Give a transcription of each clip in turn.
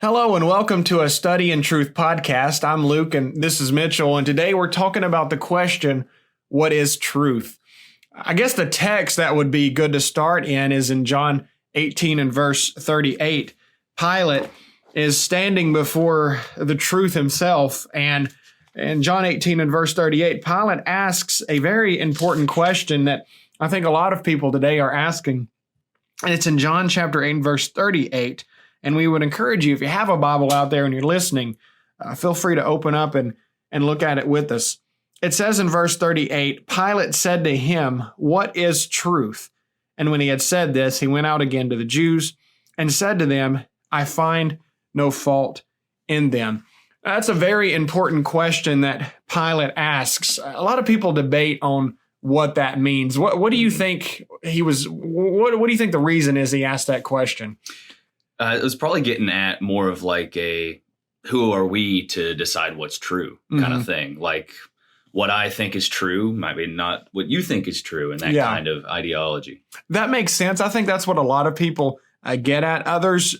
Hello and welcome to a Study in Truth podcast. I'm Luke and this is Mitchell, and today we're talking about the question, what is truth? I guess the text that would be good to start in is in John 18 and verse 38. Pilate is standing before the truth himself, and in John 18 and verse 38, Pilate asks a very important question that I think a lot of people today are asking, and it's in John chapter 8 and verse 38. And we would encourage you, if you have a Bible out there and you're listening, feel free to open up and look at it with us. It says in verse 38, Pilate said to him, "What is truth?" And when he had said this, he went out again to the Jews and said to them, "I find no fault in them." That's a very important question that Pilate asks. A lot of people debate on what that means. What do you think what do you think the reason is he asked that question? It was probably getting at more of like who are we to decide what's true kind of thing. Like what I think is true might be not what you think is true, and that kind of ideology. That makes sense. I think that's what a lot of people get at. Others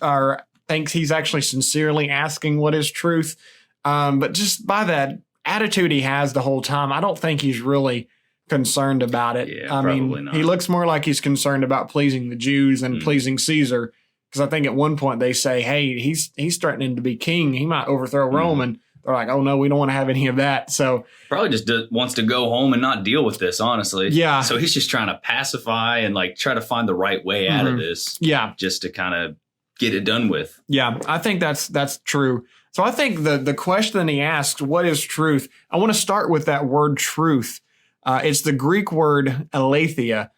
think he's actually sincerely asking what is truth. But just by that attitude he has the whole time, I don't think he's really concerned about it. Yeah, probably not. He looks more like he's concerned about pleasing the Jews and pleasing Caesar. Because I think at one point they say, hey, he's threatening to be king. He might overthrow Rome. And they're like, oh, no, we don't want to have any of that. So probably just wants to go home and not deal with this, honestly. Yeah. So he's just trying to pacify and like try to find the right way out of this. Yeah. Just to kind of get it done with. Yeah, I think that's true. So I think the question he asked, what is truth? I want to start with that word truth. It's the Greek word aletheia.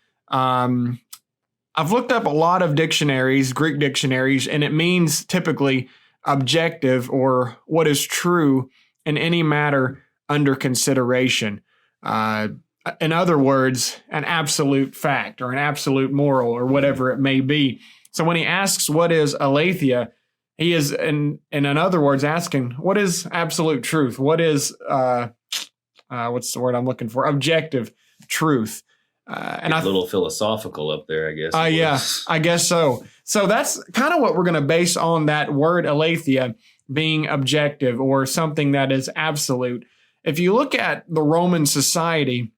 I've looked up a lot of dictionaries, Greek dictionaries, and it means typically objective or what is true in any matter under consideration. In other words, an absolute fact or an absolute moral or whatever it may be. So when he asks what is aletheia, he is, in other words, asking what is absolute truth? What is, what's the word I'm looking for? Objective truth. And a little philosophical up there, I guess. Yeah, I guess so. So that's kind of what we're going to base on that word aletheia being objective or something that is absolute. If you look at the Roman society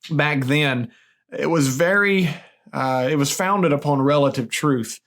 back then, it was founded upon relative truth.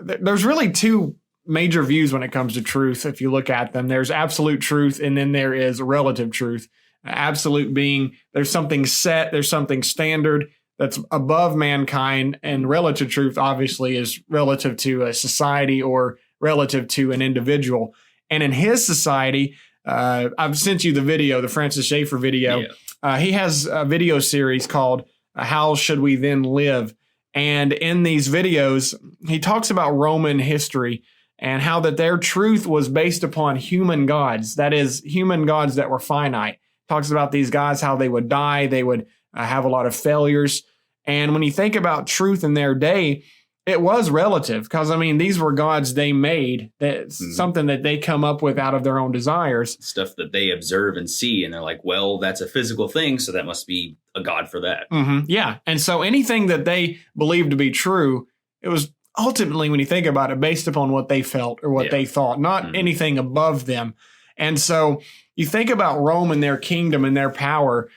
There's really two major views when it comes to truth. If you look at them, there's absolute truth and then there is relative truth. Absolute being there's something set, there's something standard that's above mankind, and relative truth obviously is relative to a society or relative to an individual. And in his society, I've sent you the video, the Francis Schaeffer video. Yeah. He has a video series called How Should We Then Live? And in these videos, he talks about Roman history and how that their truth was based upon human gods, that is, human gods that were finite. Talks about these guys, how they would die, they would have a lot of failures. And when you think about truth in their day, it was relative because, I mean, these were gods they made, something that they come up with out of their own desires. Stuff that they observe and see, and they're like, well, that's a physical thing, so that must be a god for that. Yeah, and so anything that they believed to be true, it was ultimately, when you think about it, based upon what they felt or what they thought, not anything above them. And so you think about Rome and their kingdom and their power.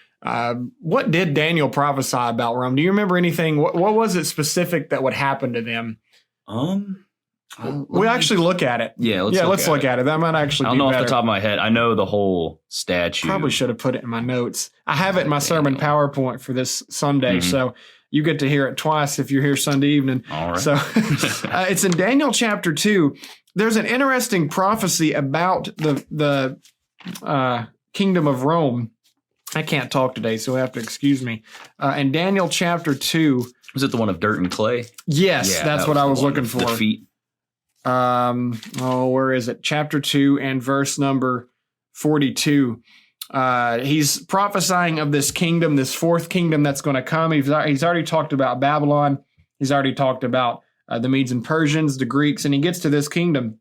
What did Daniel prophesy about Rome? Do you remember anything? What was it specific that would happen to them? We actually look at it. Yeah, let's look at it. That might actually be I don't know better. Off the top of my head. I know the whole statue. Probably should have put it in my notes. I have it in my sermon PowerPoint for this Sunday, so you get to hear it twice if you're here Sunday evening. All right. So it's in Daniel chapter 2. There's an interesting prophecy about the kingdom of Rome. I can't talk today, so you have to excuse me. In Daniel chapter 2. Was it the one of dirt and clay? Yes, that's what I was looking for. The feet. Where is it? Chapter 2 and verse number 42. He's prophesying of this kingdom, this fourth kingdom that's going to come. He's already talked about Babylon. He's already talked about the Medes and Persians, the Greeks, and he gets to this kingdom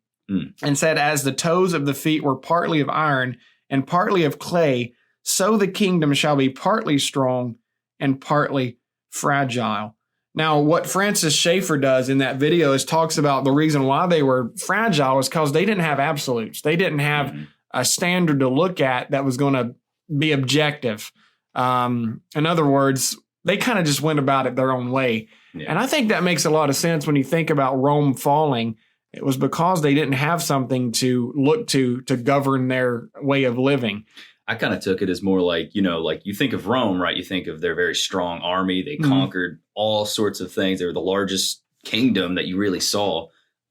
and said, as the toes of the feet were partly of iron and partly of clay, so the kingdom shall be partly strong and partly fragile. Now, what Francis Schaeffer does in that video is talks about the reason why they were fragile is because they didn't have absolutes. They didn't have a standard to look at that was going to be objective. In other words, they kind of just went about it their own way. Yeah. And I think that makes a lot of sense when you think about Rome falling. It was because they didn't have something to look to govern their way of living. I kind of took it as more like, like you think of Rome, right? You think of their very strong army. They conquered all sorts of things. They were the largest kingdom that you really saw.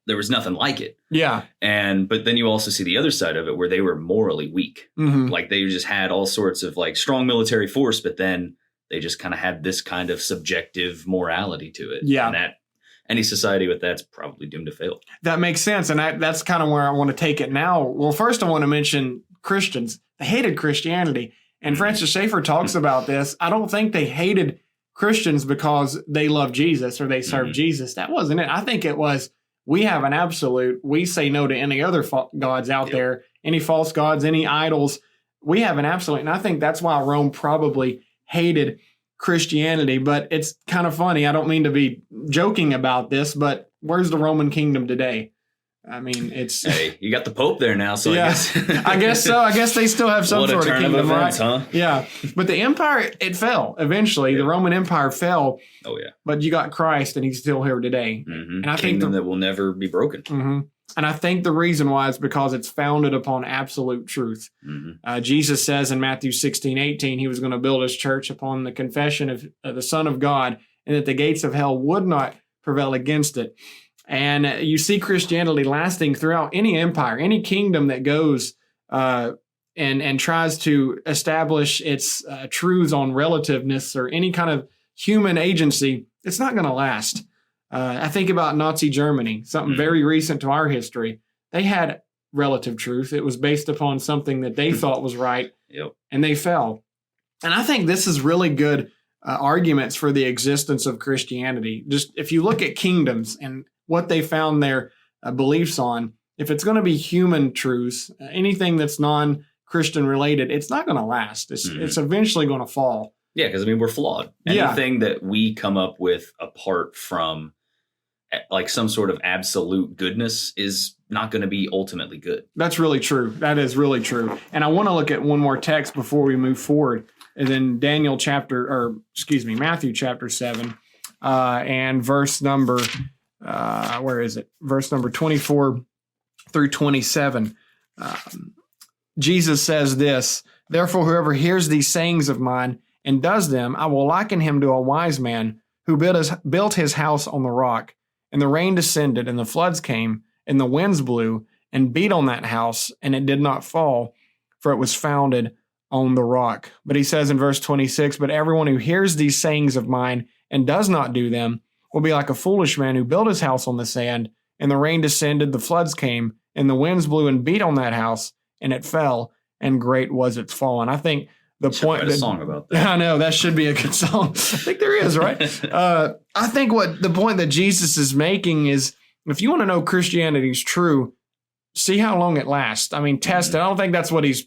There was nothing like it. Yeah. But then you also see the other side of it where they were morally weak. Like they just had all sorts of like strong military force, but then they just kind of had this kind of subjective morality to it. Yeah. And that any society with that's probably doomed to fail. That makes sense. And that's kind of where I want to take it now. Well, first I want to mention Christians. They hated Christianity. And Francis Schaeffer talks about this. I don't think they hated Christians because they love Jesus or they serve Jesus. That wasn't it. I think it was, we have an absolute. We say no to any other gods out there, any false gods, any idols. We have an absolute. And I think that's why Rome probably hated Christianity. But it's kind of funny. I don't mean to be joking about this, but where's the Roman kingdom today? I mean, it's... Hey, you got the Pope there now, so yeah, I guess so. I guess they still have some sort of kingdom, events, right? Huh? Yeah. But the empire, it fell. Eventually, the Roman Empire fell. Oh, yeah. But you got Christ, and he's still here today. And I think that will never be broken. And I think the reason why is because it's founded upon absolute truth. Jesus says in Matthew 16:18, he was going to build his church upon the confession of the Son of God, and that the gates of hell would not prevail against it. And you see Christianity lasting throughout any empire, any kingdom that goes and tries to establish its truths on relativeness or any kind of human agency. It's not going to last. I think about Nazi Germany, something very recent to our history. They had relative truth. It was based upon something that they thought was right, and they fell. And I think this is really good arguments for the existence of Christianity. Just if you look at kingdoms and what they found their beliefs on, if it's going to be human truths, anything that's non-Christian related, it's not going to last. It's eventually going to fall. Yeah, because I mean, we're flawed. Anything that we come up with apart from like some sort of absolute goodness is not going to be ultimately good. That's really true. That is really true. And I want to look at one more text before we move forward. And then Matthew chapter 7 and verse number, where is it? Verse number 24 through 27. Jesus says this, "Therefore, whoever hears these sayings of mine and does them, I will liken him to a wise man who built his house on the rock. And the rain descended, and the floods came, and the winds blew, and beat on that house, and it did not fall, for it was founded on the rock." But he says in verse 26, "But everyone who hears these sayings of mine and does not do them will be like a foolish man who built his house on the sand, and the rain descended, the floods came, and the winds blew and beat on that house, and it fell, and great was its fall." And I think the point write a song about that. I know that should be a good song. I think there is, right? I think what the point that Jesus is making is, if you want to know Christianity's true, see how long it lasts. I mean, test it. I don't think that's what he's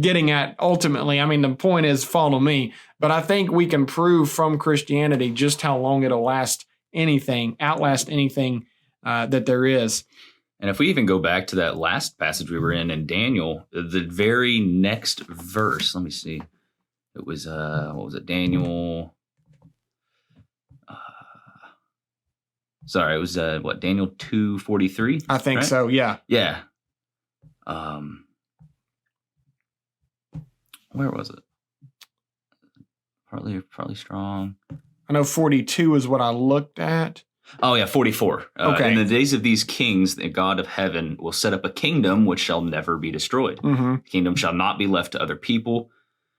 getting at ultimately. I mean, the point is follow me, but I think we can prove from Christianity just how long it'll outlast anything that there is. And if we even go back to that last passage we were in Daniel, the very next verse, let me see. It was, what was it? Daniel. It was, Daniel 2:43? I think right? so, yeah. Yeah. Where was it? Partly strong. I know 42 is what I looked at. Oh, yeah, 44. Okay. In the days of these kings, the God of heaven will set up a kingdom which shall never be destroyed. The kingdom shall not be left to other people,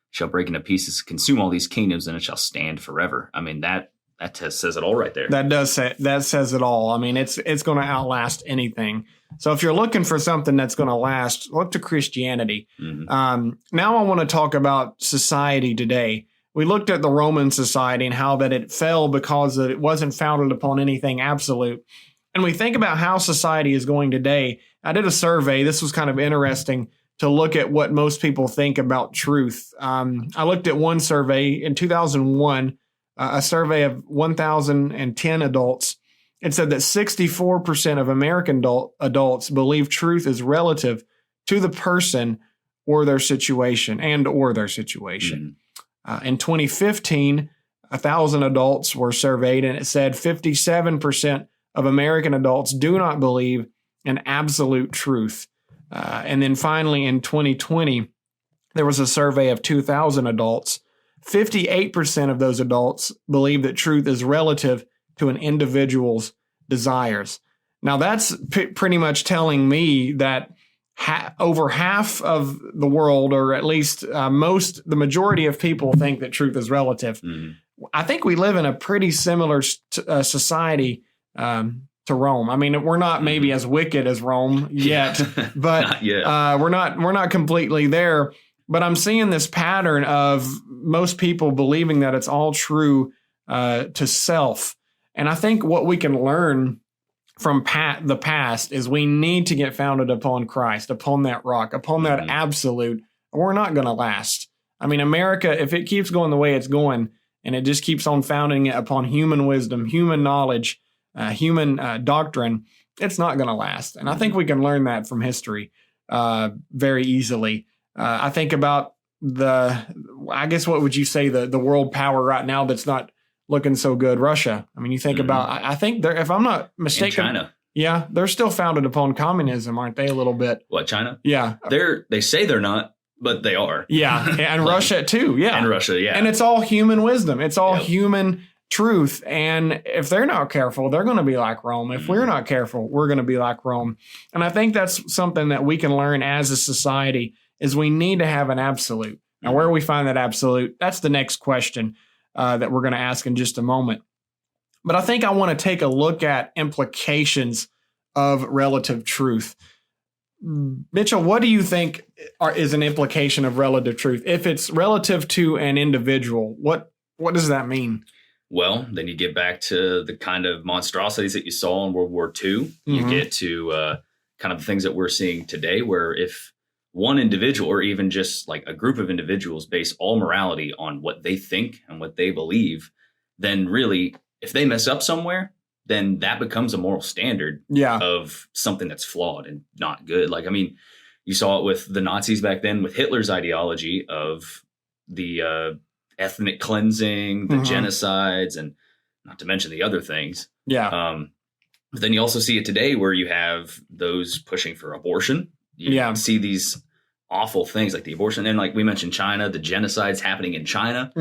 shall break into pieces, consume all these kingdoms, and it shall stand forever. I mean, that says it all right there. That says it all. I mean, it's going to outlast anything. So if you're looking for something that's going to last, look to Christianity. Now I want to talk about society today. We looked at the Roman society and how that it fell because it wasn't founded upon anything absolute. And we think about how society is going today. I did a survey. This was kind of interesting to look at what most people think about truth. I looked at one survey in 2001. a survey of 1,010 adults, it said that 64% of American adults believe truth is relative to the person or their situation In 2015, 1,000 adults were surveyed, and it said 57% of American adults do not believe in absolute truth. And then finally, in 2020, there was a survey of 2,000 adults. 58% of those adults believe that truth is relative to an individual's desires. Now, that's pretty much telling me that over half of the world, or at least the majority of people, think that truth is relative. Mm-hmm. I think we live in a pretty similar society to Rome. I mean, we're not maybe as wicked as Rome yet, but not yet. We're not completely there. But I'm seeing this pattern of most people believing that it's all true to self. And I think what we can learn from the past is we need to get founded upon Christ, upon that rock, upon that absolute. We're not going to last. I mean, America, if it keeps going the way it's going, and it just keeps on founding it upon human wisdom, human knowledge, human doctrine, it's not going to last. And I think we can learn that from history very easily. I think about I guess what would you say the world power right now that's not looking so good? Russia. I mean, you think about, I think if I'm not mistaken, and China. Yeah, they're still founded upon communism, aren't they? A little bit. What, China? Yeah. They say they're not, but they are. Yeah. And Russia too. Yeah. And Russia. Yeah. And it's all human wisdom. It's all human truth. And if they're not careful, they're going to be like Rome. If we're not careful, we're going to be like Rome. And I think that's something that we can learn as a society is we need to have an absolute. Now, where we find that absolute, that's the next question that we're going to ask in just a moment. But I think I want to take a look at implications of relative truth. Mitchell, what do you think is an implication of relative truth? If it's relative to an individual, what does that mean? Well, then you get back to the kind of monstrosities that you saw in World War II. You get to kind of the things that we're seeing today, where if one individual or even just like a group of individuals base all morality on what they think and what they believe, then really, if they mess up somewhere, then that becomes a moral standard of something that's flawed and not good. Like, I mean, you saw it with the Nazis back then with Hitler's ideology of the ethnic cleansing, the genocides, and not to mention the other things. Yeah. But then you also see it today where you have those pushing for abortion. You see these awful things like the abortion. And like we mentioned, China, the genocides happening in China.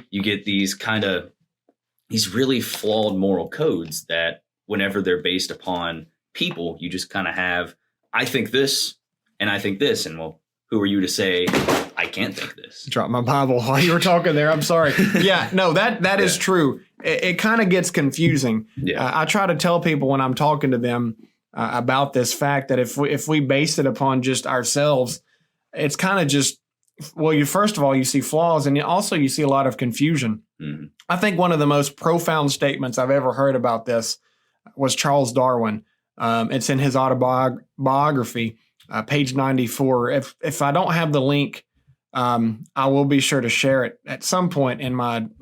You get these really flawed moral codes that whenever they're based upon people, you just kind of have, I think this and I think this. And well, who are you to say I can't think this? Dropped my Bible while you were talking there. I'm sorry. Yeah, no, that is true. It kind of gets confusing. Yeah. I try to tell people when I'm talking to them about this fact that if we base it upon just ourselves, it's kind of just, well, first of all, you see flaws, and also you see a lot of confusion. I think one of the most profound statements I've ever heard about this was Charles Darwin. It's in his autobiography, page 94. If I don't have the link, I will be sure to share it at some point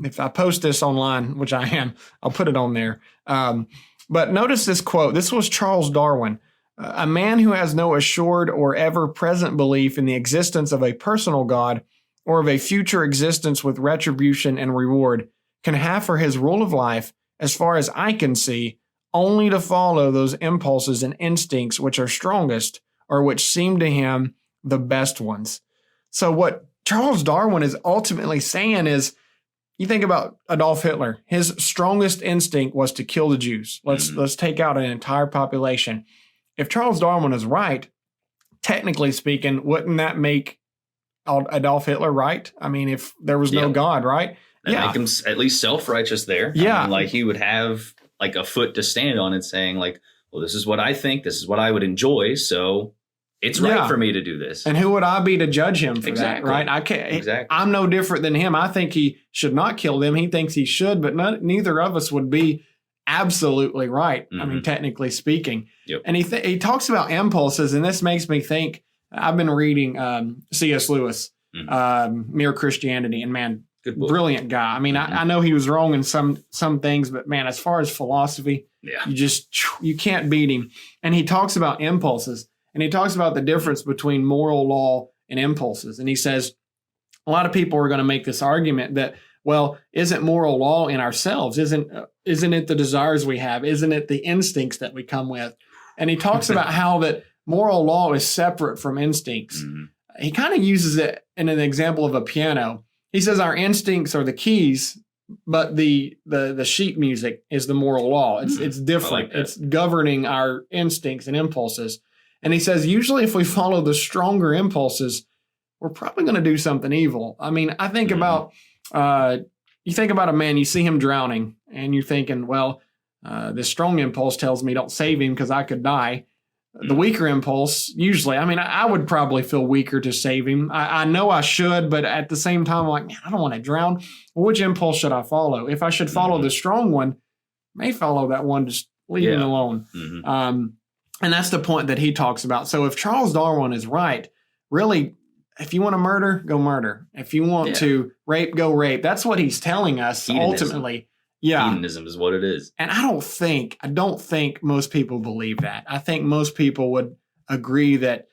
if I post this online, which I am, I'll put it on there. But notice this quote. This was Charles Darwin. A man who has no assured or ever present belief in the existence of a personal God or of a future existence with retribution and reward can have for his rule of life, as far as I can see, only to follow those impulses and instincts which are strongest or which seem to him the best ones. So what Charles Darwin is ultimately saying is, you think about Adolf Hitler. His strongest instinct was to kill the Jews. Let's take out an entire population. If Charles Darwin is right, technically speaking, wouldn't that make Adolf Hitler right? I mean, if there was no God, right? That make him at least self-righteous there. Yeah. I mean, like he would have like a foot to stand on and saying like, well, this is what I think. This is what I would enjoy. So it's right for me to do this. And who would I be to judge him for that, right? I can't. Exactly. I'm no different than him. I think he should not kill them. He thinks he should, but neither of us would be absolutely right. I mean, technically speaking. Yep. And he talks about impulses, and this makes me think. I've been reading C.S. Lewis, Mere Christianity, and man, Good book. Brilliant guy. I mean, I know he was wrong in some things, but man, as far as philosophy, you can't beat him. And he talks about impulses, and he talks about the difference between moral law and impulses. And he says a lot of people are going to make this argument that, well, isn't moral law in ourselves? Isn't it the desires we have? Isn't it the instincts that we come with? And he talks about how that moral law is separate from instincts. He kind of uses it in an example of a piano. He says our instincts are the keys, but the sheet music is the moral law. It's different. It's governing our instincts and impulses. And he says usually if we follow the stronger impulses, we're probably going to do something evil. I mean, I think about you think about a man, you see him drowning, and you're thinking, well, this strong impulse tells me don't save him because I could die. The weaker impulse, usually, I mean, I would probably feel weaker to save him. I know I should, but at the same time, I'm like, man, I don't want to drown. Well, which impulse should I follow? If I should follow the strong one, I may follow that one, just leave him alone. And that's the point that he talks about. So if Charles Darwin is right, really, if you want to murder, go murder. If you want to rape, go rape. That's what he's telling us ultimately. Yeah. Hedonism is what it is. And I don't think most people believe that. I think most people would agree that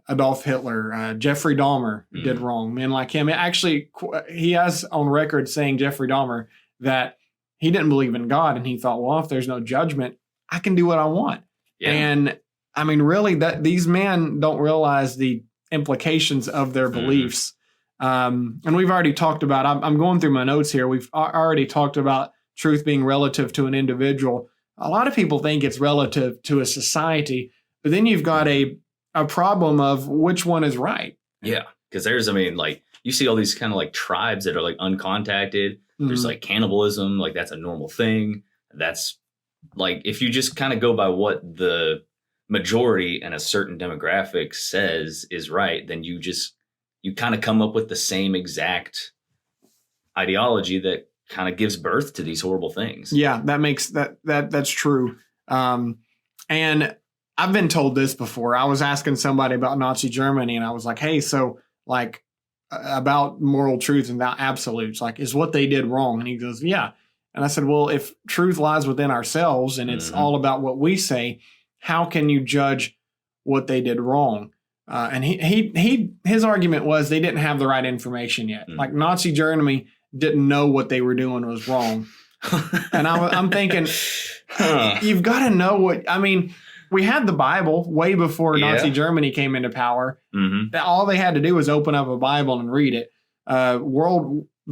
Adolf Hitler, Jeffrey Dahmer did wrong. Men like him. Actually, he has on record saying, Jeffrey Dahmer, that he didn't believe in God. And he thought, well, if there's no judgment, I can do what I want. Yeah. And I mean, really, that these men don't realize the implications of their beliefs. And we've already talked about, I'm going through my notes here. We've already talked about truth being relative to an individual. A lot of people think it's relative to a society, but then you've got a problem of which one is right. Yeah, because you see all these kind of like tribes that are like uncontacted. There's like cannibalism, like that's a normal thing. That's like, if you just kind of go by what the majority in a certain demographic says is right, then you kind of come up with the same exact ideology that kind of gives birth to these horrible things. Yeah, that's true. And I've been told this before. I was asking somebody about Nazi Germany, and I was like, hey, so like about moral truth and about absolutes, like, is what they did wrong? And he goes, yeah. And I said, well, if truth lies within ourselves and it's all about what we say, how can you judge what they did wrong? And his argument was they didn't have the right information yet. Like Nazi Germany didn't know what they were doing was wrong. And I'm thinking, you've got to know what, I mean, we had the Bible way before Nazi Germany came into power. All they had to do was open up a Bible and read it. The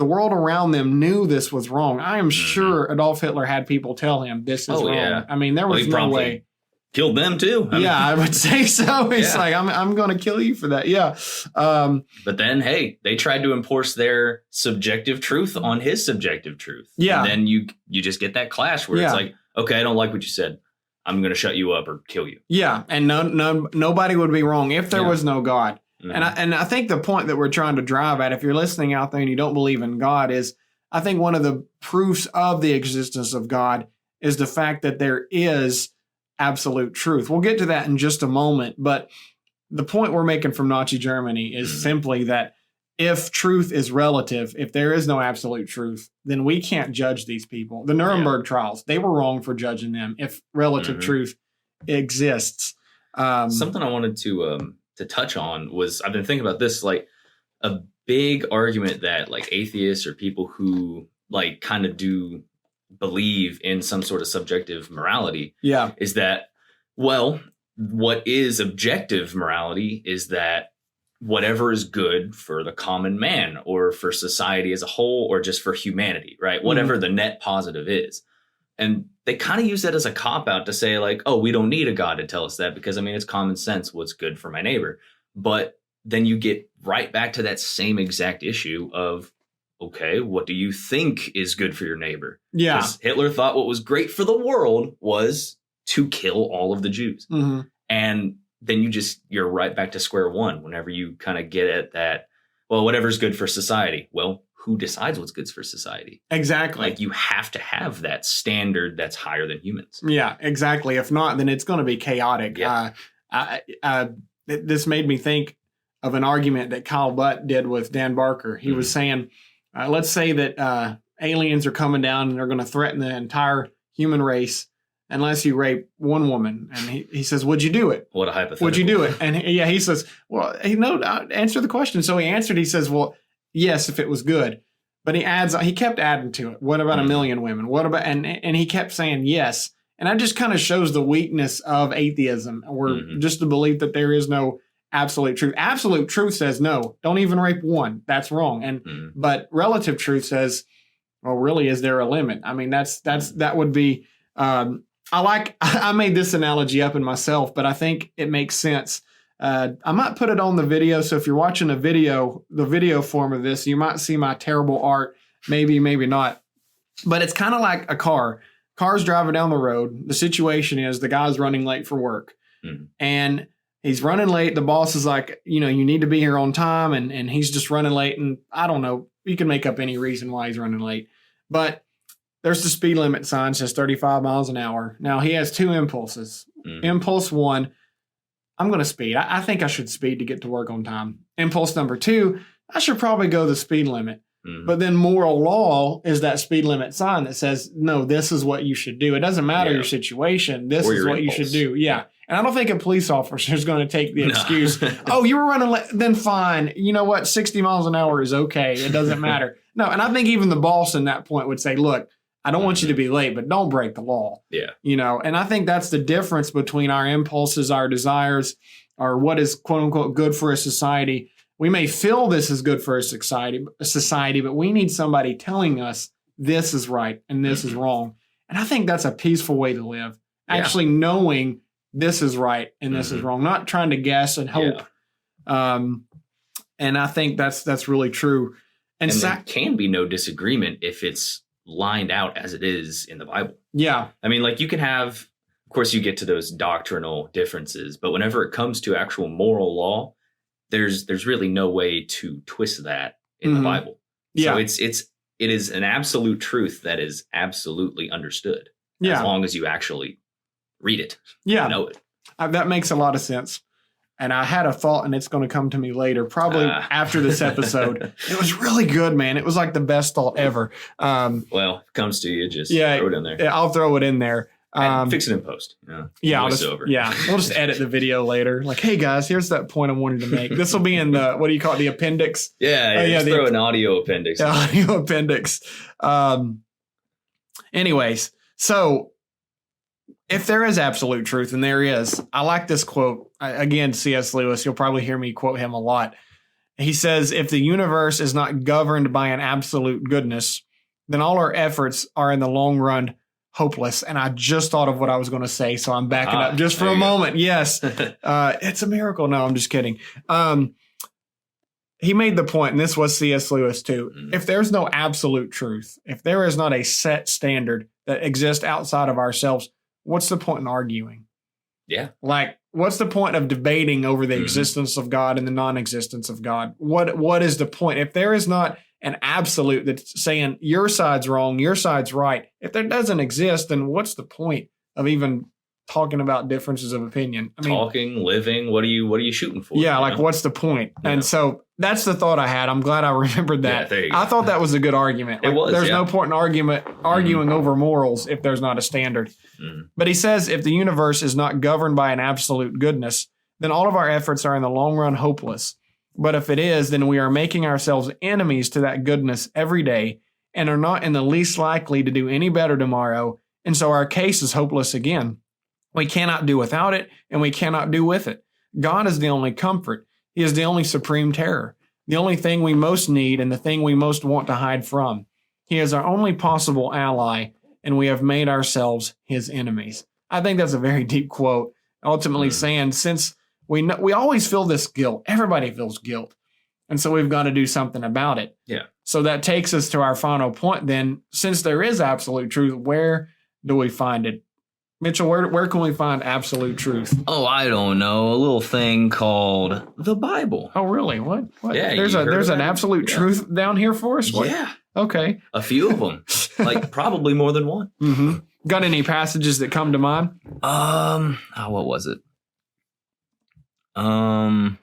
world around them knew this was wrong. I am sure Adolf Hitler had people tell him this is wrong. Yeah. I mean, there was no way. Killed them too. I would say so. It's like, I'm going to kill you for that. Yeah. But then, hey, they tried to enforce their subjective truth on his subjective truth. Yeah. And then you just get that clash where it's like, okay, I don't like what you said. I'm going to shut you up or kill you. Yeah. And nobody would be wrong if there was no God. And I think the point that we're trying to drive at, if you're listening out there and you don't believe in God, is I think one of the proofs of the existence of God is the fact that there is absolute truth. We'll get to that in just a moment, but the point we're making from Nazi Germany is simply that if truth is relative, if there is no absolute truth, then we can't judge these people. The Nuremberg trials, they were wrong for judging them if relative truth exists. Something I wanted to touch on was, I've been thinking about this, like a big argument that like atheists or people who like kind of do believe in some sort of subjective morality is that, well, what is objective morality is that whatever is good for the common man or for society as a whole or just for humanity, right? Whatever the net positive is. And they kind of use that as a cop-out to say like, oh, we don't need a God to tell us that because, I mean, it's common sense what's good for my neighbor. But then you get right back to that same exact issue of, okay, what do you think is good for your neighbor? Yeah. Because Hitler thought what was great for the world was to kill all of the Jews. And then you're right back to square one whenever you kind of get at that, well, whatever's good for society. Well, who decides what's good for society? Exactly. Like you have to have that standard that's higher than humans. Yeah, exactly. If not, then it's going to be chaotic. Yeah. This made me think of an argument that Kyle Butt did with Dan Barker. He was saying, let's say that aliens are coming down and they're going to threaten the entire human race unless you rape one woman. And he says, would you do it? What a hypothetical. Would you do it? And he says, well, answer the question. So he answered, he says, well, yes, if it was good. But he kept adding to it. What about a million women? What about, and he kept saying yes. And that just kind of shows the weakness of atheism, or just the belief that there is no absolute truth. Absolute truth says no, don't even rape one. That's wrong. And but relative truth says, well, really, is there a limit? I mean, that would be. I made this analogy up in myself, but I think it makes sense. I might put it on the video. So if you're watching the video form of this, you might see my terrible art. Maybe not. But it's kind of like a car. Car's driving down the road. The situation is the guy's running late for work. And he's running late. The boss is like, you need to be here on time. And he's just running late. And I don't know. You can make up any reason why he's running late. But there's the speed limit sign, says 35 miles an hour. Now, he has two impulses. Impulse one, I'm going to speed. I think I should speed to get to work on time. Impulse number two, I should probably go the speed limit. But then moral law is that speed limit sign that says, no, this is what you should do. It doesn't matter your situation. This is what you should do. Yeah. And I don't think a police officer is going to take the excuse, oh, you were running late. Then fine. You know what? 60 miles an hour is okay. It doesn't matter. No. And I think even the boss in that point would say, look, I don't want you to be late, but don't break the law. Yeah. And I think that's the difference between our impulses, our desires, or what is quote unquote good for a society. We may feel this is good for a society, but we need somebody telling us this is right and this is wrong. And I think that's a peaceful way to live. Actually knowing this is right and this is wrong, not trying to guess and hope. And I think that's really true. And there can be no disagreement if it's lined out as it is in the Bible. Yeah. I mean, like you can have, of course, you get to those doctrinal differences, but whenever it comes to actual moral law, there's really no way to twist that in the Bible. So it is an absolute truth that is absolutely understood. As long as you actually read it. Yeah. Know it. That makes a lot of sense. And I had a thought, and it's going to come to me later, probably after this episode. It was really good, man. It was like the best thought ever. Well, if it comes to you, just throw it in there. I'll throw it in there. Fix it in post. We'll just edit the video later. Like, hey guys, here's that point I wanted to make. This will be in the, what do you call it? The appendix. Throw an audio appendix. Audio appendix. Anyways, so if there is absolute truth, and there is, I like this quote. Again, C.S. Lewis, you'll probably hear me quote him a lot. He says, if the universe is not governed by an absolute goodness, then all our efforts are in the long run hopeless. And I just thought of what I was going to say, so I'm backing up just for a moment. Yes. It's a miracle. No, I'm just kidding. He made the point, and this was C.S. Lewis too. If there's no absolute truth, if there is not a set standard that exists outside of ourselves, what's the point in arguing? Yeah. Like, what's the point of debating over the existence of God and the non-existence of God? What is the point? If there is not an absolute that's saying your side's wrong, your side's right, if that doesn't exist, then what's the point of even talking about differences of opinion? I mean, living, what are you shooting for? Yeah, like what's the point? Yeah. And so that's the thought I had. I'm glad I remembered that. Yeah, there you go. I thought that was a good argument. Like, it was. There's no point in arguing over morals if there's not a standard. But he says if the universe is not governed by an absolute goodness, then all of our efforts are in the long run hopeless. But if it is, then we are making ourselves enemies to that goodness every day and are not in the least likely to do any better tomorrow. And so our case is hopeless again. We cannot do without it, and we cannot do with it. God is the only comfort. He is the only supreme terror, the only thing we most need and the thing we most want to hide from. He is our only possible ally, and we have made ourselves his enemies. I think that's a very deep quote, ultimately saying since we always feel this guilt, everybody feels guilt, and so we've got to do something about it. Yeah. So that takes us to our final point then. Since there is absolute truth, where do we find it? Mitchell, where can we find absolute truth? Oh, I don't know. A little thing called the Bible. Oh, really? What? Yeah, there's an absolute truth down here for us? What? Yeah. Okay. A few of them. Like probably more than one. Got any passages that come to mind? What was it? I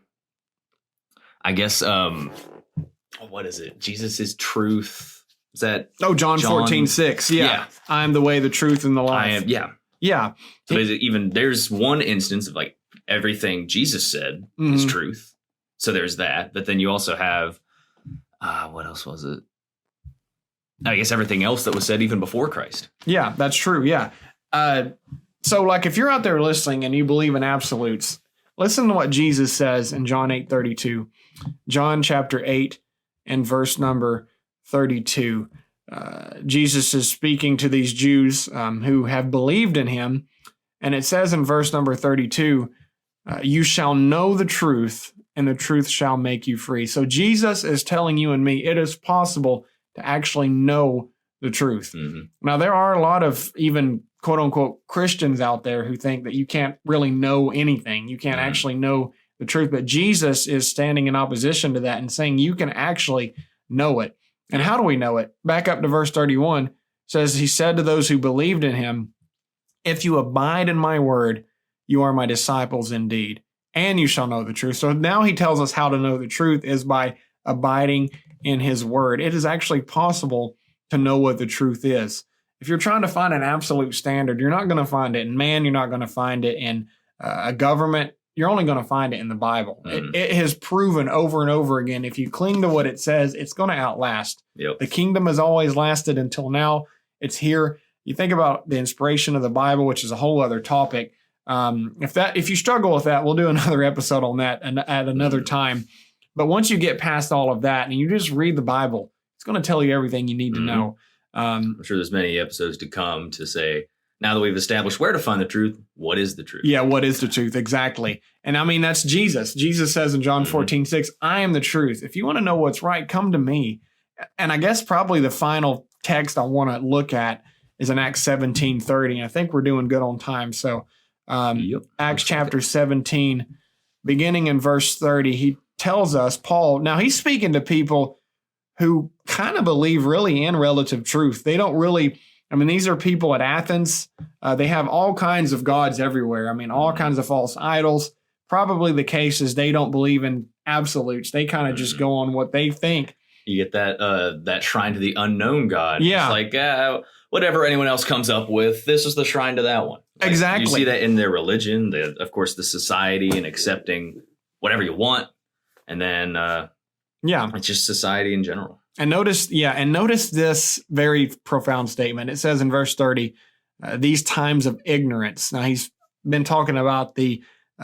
guess what what is it? Jesus is truth. Is that John 14:6. Yeah. I am the way, the truth, and the life. I am. Yeah. Yeah. So there's one instance of like everything Jesus said is truth. So there's that. But then you also have, what else was it? I guess everything else that was said even before Christ. Yeah, that's true. Yeah. So like if you're out there listening and you believe in absolutes, listen to what Jesus says in John 8:32. John chapter 8 and verse number 32. Jesus is speaking to these Jews who have believed in him. And it says in verse number 32, you shall know the truth, and the truth shall make you free. So Jesus is telling you and me it is possible to actually know the truth. Mm-hmm. Now, there are a lot of even quote unquote Christians out there who think that you can't really know anything. You can't actually know the truth. But Jesus is standing in opposition to that and saying you can actually know it. And how do we know it? Back up to verse 31 says, he said to those who believed in him, if you abide in my word, you are my disciples indeed, and you shall know the truth. So now he tells us how to know the truth is by abiding in his word. It is actually possible to know what the truth is. If you're trying to find an absolute standard, you're not going to find it in man. You're not going to find it in a government. You're only going to find it in the Bible. It has proven over and over again, if you cling to what it says, it's going to outlast. Yep. The kingdom has always lasted until now. It's here. You think about the inspiration of the Bible, which is a whole other topic. If you struggle with that, we'll do another episode on that at another time. But once you get past all of that and you just read the Bible, it's going to tell you everything you need to know. I'm sure there's many episodes to come to say, now that we've established where to find the truth, what is the truth? Yeah, what is the truth? Exactly. And I mean, that's Jesus. Jesus says in John 14:6, I am the truth. If you want to know what's right, come to me. And I guess probably the final text I want to look at is in Acts 17:30. I think we're doing good on time. So Acts chapter 17, beginning in verse 30, he tells us, Paul, now he's speaking to people who kind of believe really in relative truth. They don't really, these are people at Athens. They have all kinds of gods everywhere. All kinds of false idols. Probably the case is they don't believe in absolutes. They kind of just go on what they think. You get that shrine to the unknown God. Yeah. It's like, whatever anyone else comes up with, this is the shrine to that one. Like, exactly. You see that in their religion, of course, the society and accepting whatever you want. And then, it's just society in general. And notice this very profound statement. It says in verse 30, these times of ignorance. Now, he's been talking about the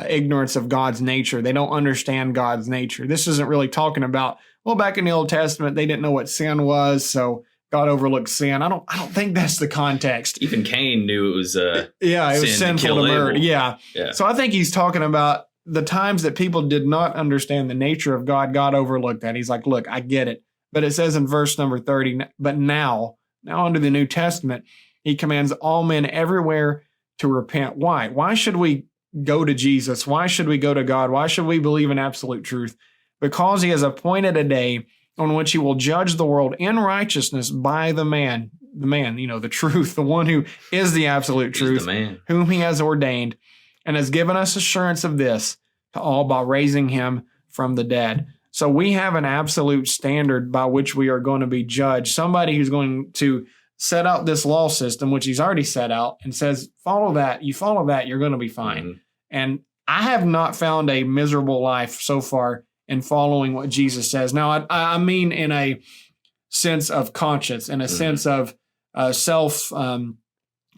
ignorance of God's nature. They don't understand God's nature. This isn't really talking about, back in the Old Testament, they didn't know what sin was, so God overlooked sin. I don't think that's the context. Even Cain knew it was it was sinful to murder. Yeah. So I think he's talking about the times that people did not understand the nature of God. God overlooked that. He's like, look, I get it. But it says in verse number 30, but now under the New Testament, he commands all men everywhere to repent. Why? Why should we go to Jesus? Why should we go to God? Why should we believe in absolute truth? Because he has appointed a day on which he will judge the world in righteousness by the man, the truth, the one who is the absolute truth, the man whom he has ordained, and has given us assurance of this to all by raising him from the dead. So we have an absolute standard by which we are going to be judged. Somebody who's going to set out this law system, which he's already set out, and says, follow that. You follow that, you're going to be fine. Mm-hmm. And I have not found a miserable life so far in following what Jesus says. Now, I mean in a sense of conscience, in a sense of self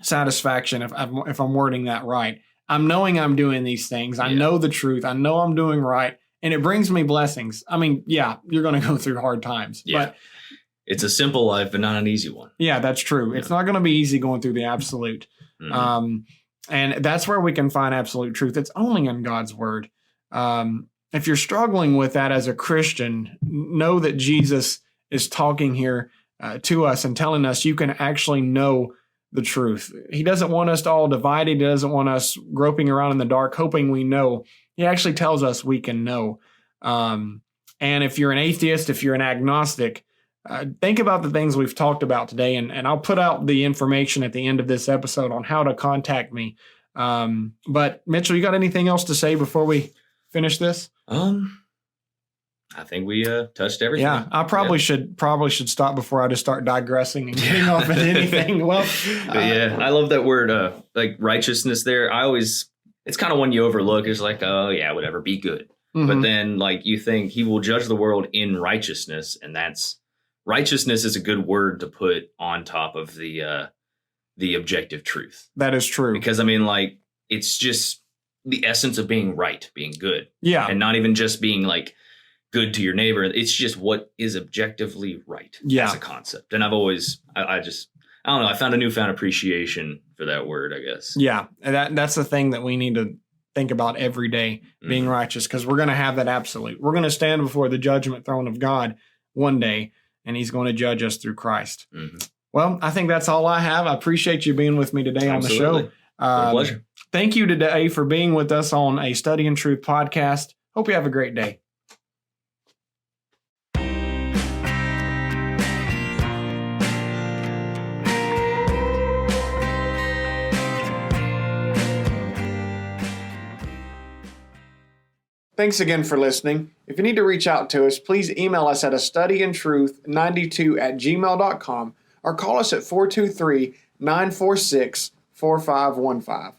satisfaction, if I'm wording that right. I'm knowing I'm doing these things. I know the truth. I know I'm doing right. And it brings me blessings. You're going to go through hard times. Yeah. But it's a simple life, but not an easy one. Yeah, that's true. Yeah. It's not going to be easy going through the absolute. Mm-hmm. And that's where we can find absolute truth. It's only in God's word. If you're struggling with that as a Christian, know that Jesus is talking here to us and telling us you can actually know the truth. He doesn't want us all divided. He doesn't want us groping around in the dark, hoping we know. He actually tells us we can know. And if you're an atheist, if you're an agnostic, think about the things we've talked about today. And I'll put out the information at the end of this episode on how to contact me. But Mitchell, you got anything else to say before we finish this? I think we touched everything. Yeah, I probably should stop before I just start digressing and getting off at anything. Well, I love that word, like righteousness there. It's kind of one you overlook. It's like, oh yeah, whatever, be good. mm-hmm. But then like you think he will judge the world in righteousness. And righteousness is a good word to put on top of the objective truth. That is true. Because I mean, like, it's just the essence of being right, being good. Yeah. And not even just being like good to your neighbor. It's just what is objectively right as a concept. And I've always, I don't know, I found a newfound appreciation for that word, I guess. Yeah. And that's the thing that we need to think about every day, being righteous, because we're going to have that absolute. We're going to stand before the judgment throne of God one day, and he's going to judge us through Christ. Mm-hmm. Well, I think that's all I have. I appreciate you being with me today on the show. Pleasure. Thank you today for being with us on a Study in Truth podcast. Hope you have a great day. Thanks again for listening. If you need to reach out to us, please email us at astudyintruth92@gmail.com or call us at 423-946-4515.